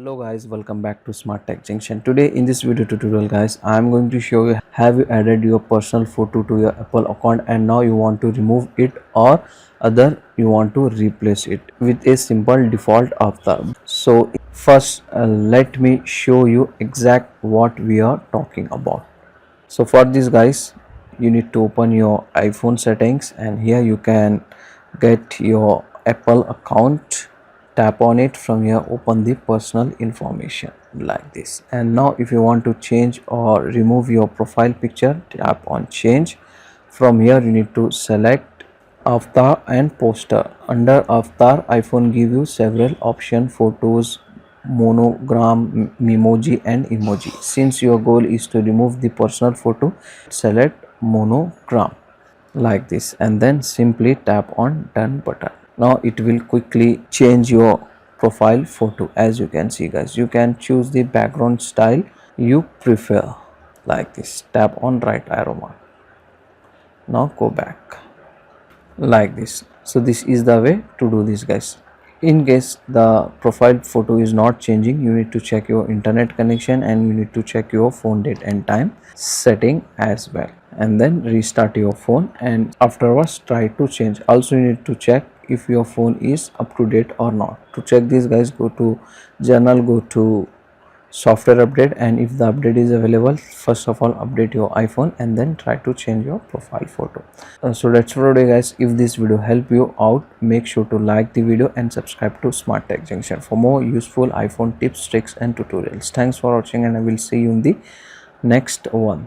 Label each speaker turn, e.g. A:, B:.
A: Hello guys, welcome back to Smart Tech Junction. Today in this video tutorial guys, I am going to show you have you added your personal photo to your Apple account and now you want to remove it or other you want to replace it with a simple default avatar. So first let me show you exact what we are talking about. So for this guys, you need to open your iPhone settings and here you can get your Apple account. Tap on it. From here open the personal information like this, and now if you want to change or remove your profile picture, tap on change. From here you need to select avatar and poster. Under avatar, iPhone give you several options: photos, monogram, memoji and emoji. Since your goal is to remove the personal photo, select monogram like this and then simply tap on done button. Now it will quickly change your profile photo. As you can see guys, you can choose the background style you prefer like this. Tap on right arrow mark. Now go back like this. So this is the way to do this guys. In case the profile photo is not changing, you need to check your internet connection and you need to check your phone date and time setting as well, and then restart your phone and afterwards try to change. Also you need to check if your phone is up to date or not. To check this guys, go to journal, go to software update, and if the update is available, first of all update your iPhone and then try to change your profile photo. So that's for today guys. If this video helped you out, make sure to like the video and subscribe to Smart Tech Junction for more useful iPhone tips, tricks and tutorials. Thanks for watching and I will see you in the next one.